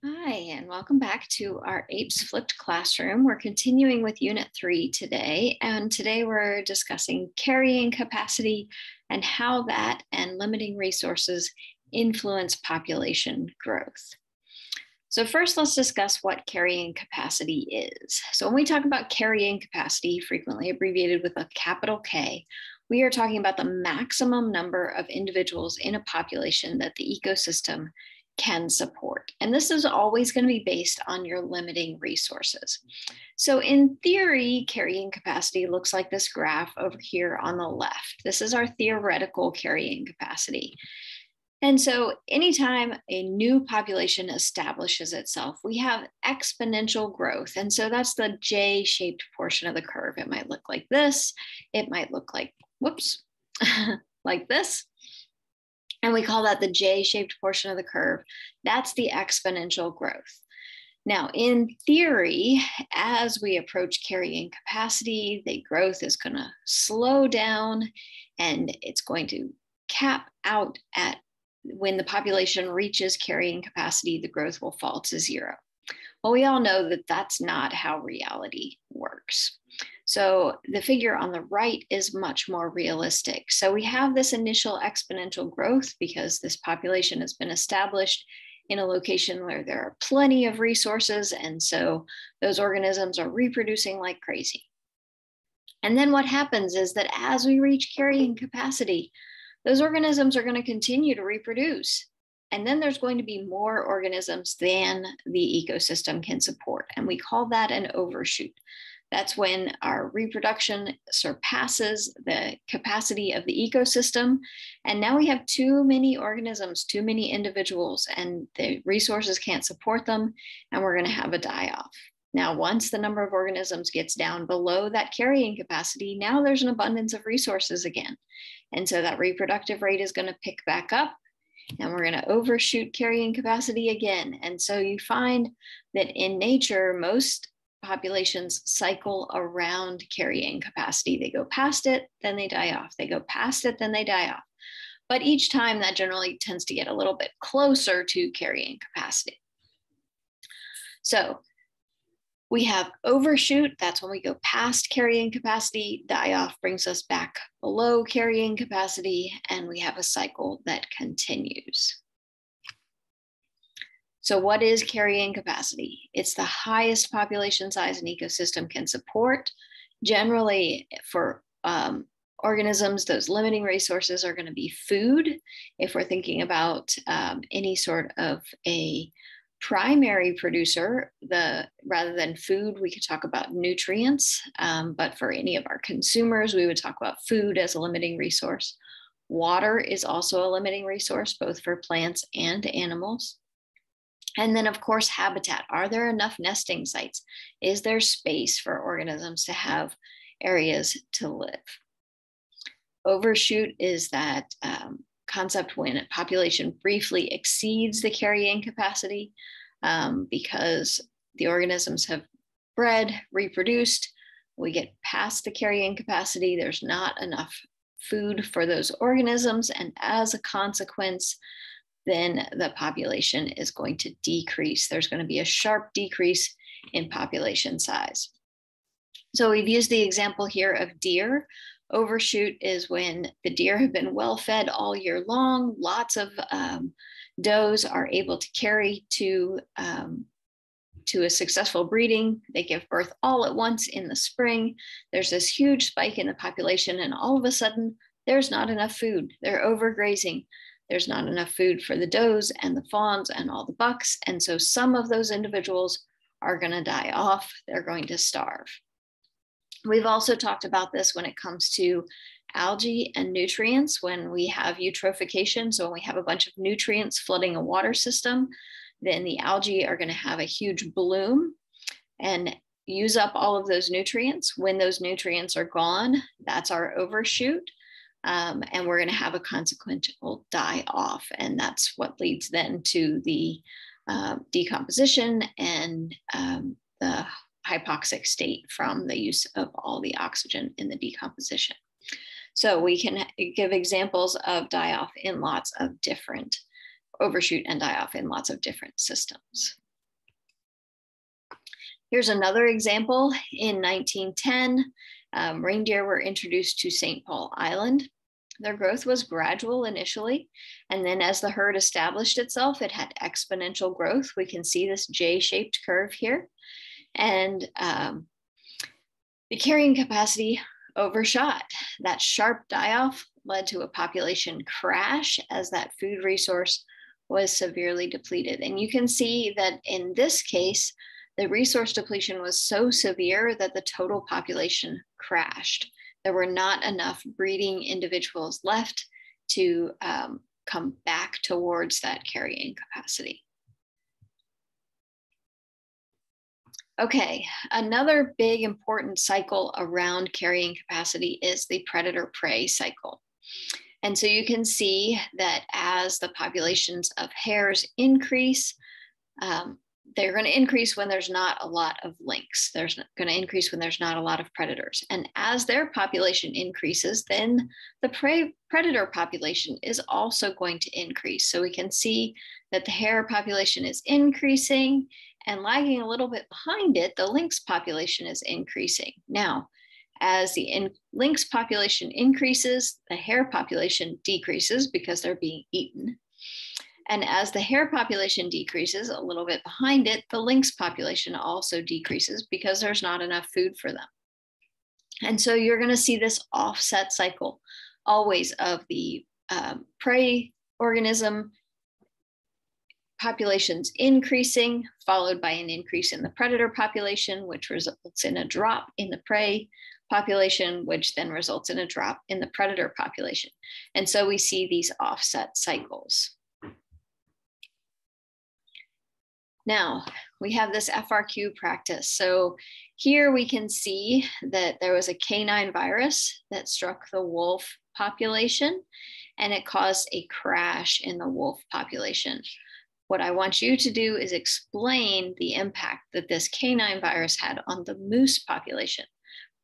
Hi, and welcome back to our APES flipped classroom. We're continuing with Unit 3 today, and today we're discussing carrying capacity and how that and limiting resources influence population growth. So first, let's discuss what carrying capacity is. So when we talk about carrying capacity, frequently abbreviated with a capital K, we are talking about the maximum number of individuals in a population that the ecosystem can support. And this is always going to be based on your limiting resources. So in theory, carrying capacity looks like this graph over here on the left. This is our theoretical carrying capacity. And so anytime a new population establishes itself, we have exponential growth. And so that's the J-shaped portion of the curve. It might look like this. It might look like, whoops, like this. And we call that the J-shaped portion of the curve. That's the exponential growth. Now, in theory, as we approach carrying capacity, the growth is going to slow down and it's going to cap out at when the population reaches carrying capacity, the growth will fall to zero. Well, we all know that that's not how reality works. So the figure on the right is much more realistic. So we have this initial exponential growth because this population has been established in a location where there are plenty of resources. And so those organisms are reproducing like crazy. And then what happens is that as we reach carrying capacity, those organisms are going to continue to reproduce. And then there's going to be more organisms than the ecosystem can support. And we call that an overshoot. That's when our reproduction surpasses the capacity of the ecosystem. And now we have too many organisms, too many individuals, and the resources can't support them. And we're going to have a die-off. Now, once the number of organisms gets down below that carrying capacity, now there's an abundance of resources again. And so that reproductive rate is going to pick back up and we're going to overshoot carrying capacity again. And so you find that in nature, most populations cycle around carrying capacity. They go past it, then they die off. They go past it, then they die off. But each time that generally tends to get a little bit closer to carrying capacity. So we have overshoot, that's when we go past carrying capacity. Die off brings us back below carrying capacity, and we have a cycle that continues. So what is carrying capacity? It's the highest population size an ecosystem can support. Generally, for organisms, those limiting resources are going to be food. If we're thinking about any sort of a primary producer, rather than food, we could talk about nutrients. But for any of our consumers, we would talk about food as a limiting resource. Water is also a limiting resource, both for plants and animals. And then, of course, habitat. Are there enough nesting sites? Is there space for organisms to have areas to live? Overshoot is that concept when a population briefly exceeds the carrying capacity because the organisms have bred, reproduced. We get past the carrying capacity. There's not enough food for those organisms. And as a consequence, then the population is going to decrease. There's going to be a sharp decrease in population size. So we've used the example here of deer. Overshoot is when the deer have been well fed all year long. Lots of does are able to carry to a successful breeding. They give birth all at once in the spring. There's this huge spike in the population, and all of a sudden, there's not enough food. They're overgrazing. There's not enough food for the does and the fawns and all the bucks. And so some of those individuals are going to die off. They're going to starve. We've also talked about this when it comes to algae and nutrients. When we have eutrophication, so when we have a bunch of nutrients flooding a water system, then the algae are going to have a huge bloom and use up all of those nutrients. When those nutrients are gone, that's our overshoot. And we're going to have a consequential die off. And that's what leads then to the decomposition and the hypoxic state from the use of all the oxygen in the decomposition. So we can give examples of die off in lots of different overshoot and die off in lots of different systems. Here's another example. In 1910, reindeer were introduced to St. Paul Island. Their growth was gradual initially, and then as the herd established itself, it had exponential growth. We can see this J-shaped curve here. And the carrying capacity overshot. That sharp die-off led to a population crash as that food resource was severely depleted. And you can see that in this case, the resource depletion was so severe that the total population crashed. There were not enough breeding individuals left to come back towards that carrying capacity. Okay, another big important cycle around carrying capacity is the predator-prey cycle. And so you can see that as the populations of hares increase, they're going to increase when there's not a lot of lynx. There's going to increase when there's not a lot of predators. And as their population increases, then the predator population is also going to increase. So we can see that the hare population is increasing, and lagging a little bit behind it, the lynx population is increasing. Now, as the lynx population increases, the hare population decreases because they're being eaten. And as the hare population decreases a little bit behind it, the lynx population also decreases because there's not enough food for them. And so you're going to see this offset cycle always of the prey organism populations increasing, followed by an increase in the predator population, which results in a drop in the prey population, which then results in a drop in the predator population. And so we see these offset cycles. Now, we have this FRQ practice. So here we can see that there was a canine virus that struck the wolf population, and it caused a crash in the wolf population. What I want you to do is explain the impact that this canine virus had on the moose population.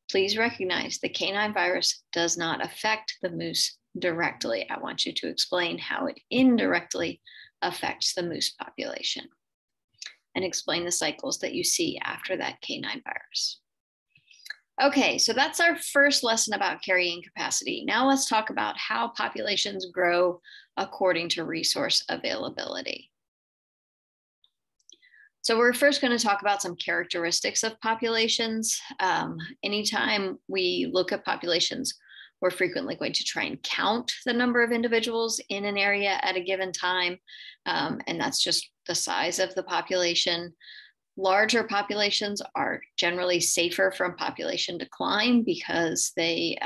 Please recognize the canine virus does not affect the moose directly. I want you to explain how it indirectly affects the moose population and explain the cycles that you see after that canine virus. Okay, so that's our first lesson about carrying capacity. Now let's talk about how populations grow according to resource availability. So we're first going to talk about some characteristics of populations. Anytime we look at populations, we're frequently going to try and count the number of individuals in an area at a given time. And that's just the size of the population. Larger populations are generally safer from population decline because there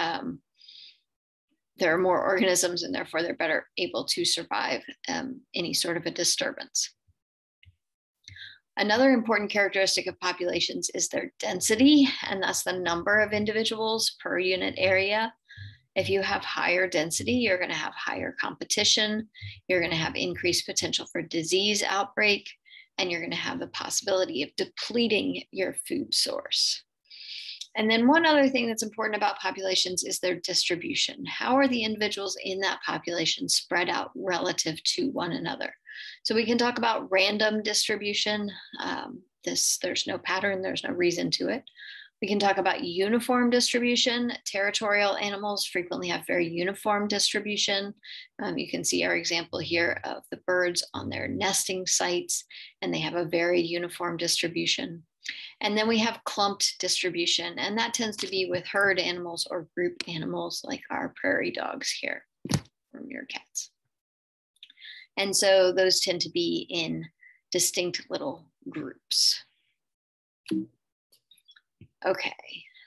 are more organisms and therefore they're better able to survive any sort of a disturbance. Another important characteristic of populations is their density, and that's the number of individuals per unit area. If you have higher density, you're going to have higher competition, you're going to have increased potential for disease outbreak, and you're going to have the possibility of depleting your food source. And then one other thing that's important about populations is their distribution. How are the individuals in that population spread out relative to one another? So we can talk about random distribution. There's no pattern, there's no reason to it. We can talk about uniform distribution. Territorial animals frequently have very uniform distribution. You can see our example here of the birds on their nesting sites, and they have a very uniform distribution. And then we have clumped distribution, and that tends to be with herd animals or group animals like our prairie dogs here, or meerkats. And so those tend to be in distinct little groups. Okay,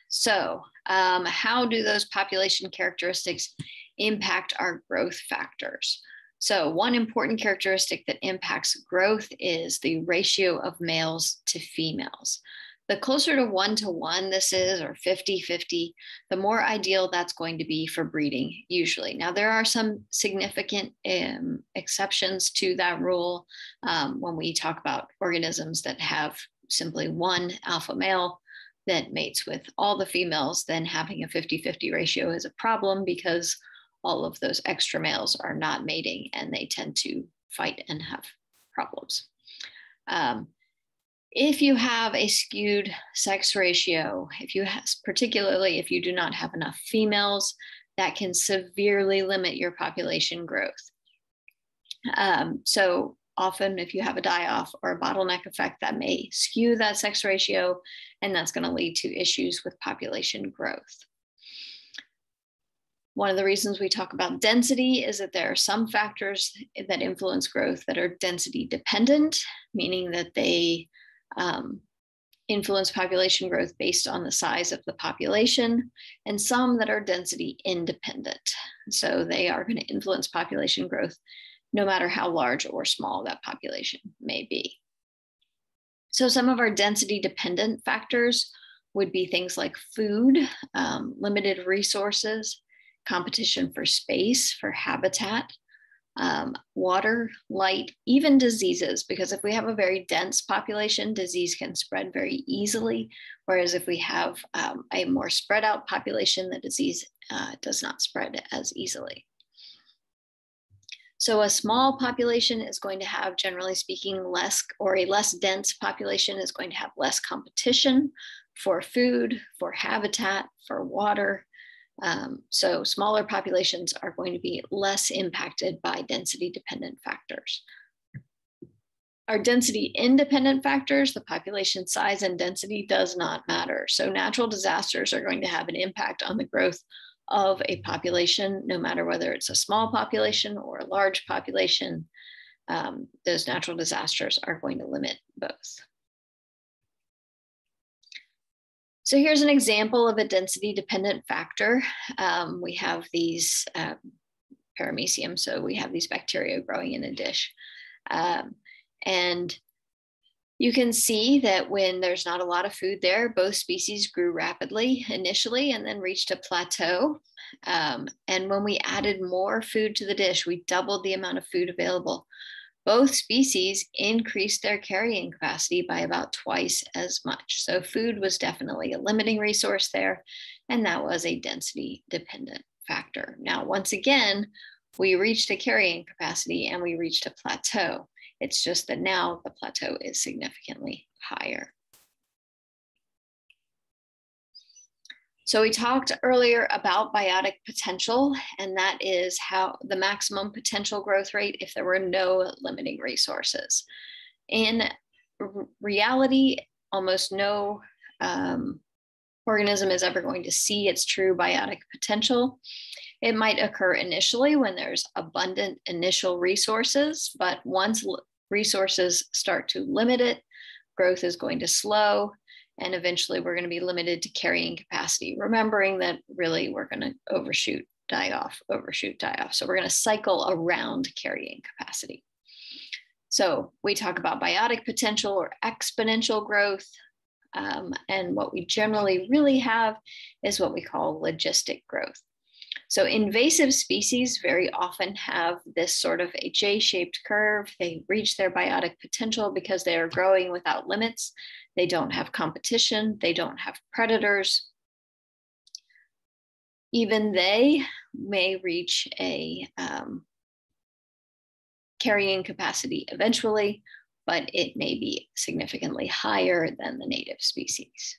so how do those population characteristics impact our growth factors? So one important characteristic that impacts growth is the ratio of males to females. The closer to 1-to-1 this is, or 50-50, the more ideal that's going to be for breeding usually. Now there are some significant exceptions to that rule when we talk about organisms that have simply one alpha male that mates with all the females. Then having a 50-50 ratio is a problem because all of those extra males are not mating and they tend to fight and have problems. If you have a skewed sex ratio, particularly if you do not have enough females, that can severely limit your population growth. So often if you have a die-off or a bottleneck effect, that may skew that sex ratio, and that's going to lead to issues with population growth. One of the reasons we talk about density is that there are some factors that influence growth that are density dependent, meaning that they influence population growth based on the size of the population, and some that are density independent. So they are going to influence population growth no matter how large or small that population may be. So some of our density dependent factors would be things like food, limited resources, competition for space, for habitat, water, light, even diseases, because if we have a very dense population, disease can spread very easily, whereas if we have a more spread out population, the disease does not spread as easily. So a small population is going to have, generally speaking, a less dense population is going to have less competition for food, for habitat, for water. So smaller populations are going to be less impacted by density dependent factors. Our density independent factors, the population size and density, does not matter. So natural disasters are going to have an impact on the growth of a population, no matter whether it's a small population or a large population. Those natural disasters are going to limit both. So here's an example of a density dependent factor. We have these paramecium, so we have these bacteria growing in a dish. And you can see that when there's not a lot of food there, both species grew rapidly initially and then reached a plateau. And when we added more food to the dish, we doubled the amount of food available. Both species increased their carrying capacity by about twice as much. So food was definitely a limiting resource there, and that was a density dependent factor. Now, once again, we reached a carrying capacity and we reached a plateau. It's just that now the plateau is significantly higher. So we talked earlier about biotic potential, and that is how the maximum potential growth rate if there were no limiting resources. In reality, almost no organism is ever going to see its true biotic potential. It might occur initially when there's abundant initial resources, but once resources start to limit it, growth is going to slow, and eventually we're going to be limited to carrying capacity, remembering that really we're going to overshoot, die off. So we're going to cycle around carrying capacity. So we talk about biotic potential or exponential growth, and what we generally really have is what we call logistic growth. So invasive species very often have this sort of a J-shaped curve. They reach their biotic potential because they are growing without limits. They don't have competition. They don't have predators. Even they may reach a carrying capacity eventually, but it may be significantly higher than the native species.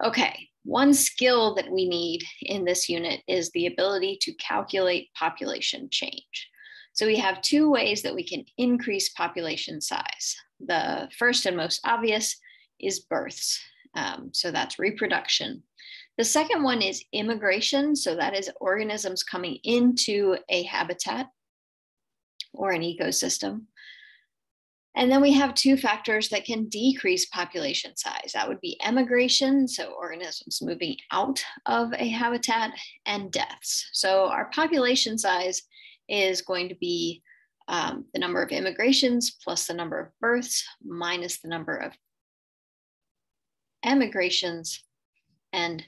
Okay, one skill that we need in this unit is the ability to calculate population change. So we have two ways that we can increase population size. The first and most obvious is births. So that's reproduction. The second one is immigration. So that is organisms coming into a habitat or an ecosystem. And then we have two factors that can decrease population size. That would be emigration, so organisms moving out of a habitat, and deaths. So our population size is going to be the number of immigrations plus the number of births minus the number of emigrations and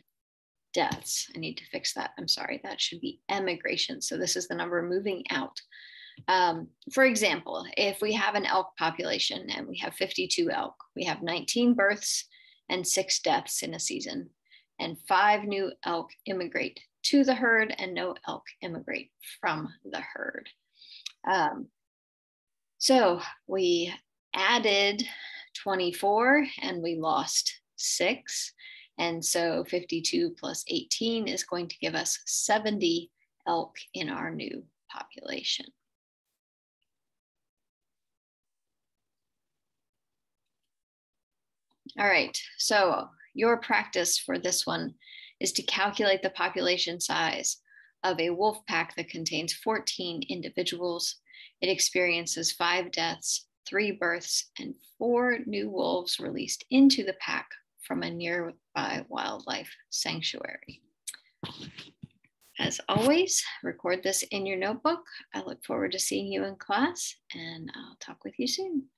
deaths. I need to fix that. I'm sorry, that should be emigration. So this is the number moving out. For example, if we have an elk population and we have 52 elk, we have 19 births and 6 deaths in a season, and 5 new elk immigrate to the herd and no elk immigrate from the herd. So we added 24 and we lost 6. And so 52 plus 18 is going to give us 70 elk in our new population. All right, so your practice for this one is to calculate the population size of a wolf pack that contains 14 individuals. It experiences 5 deaths, 3 births, and 4 new wolves released into the pack from a nearby wildlife sanctuary. As always, record this in your notebook. I look forward to seeing you in class, and I'll talk with you soon.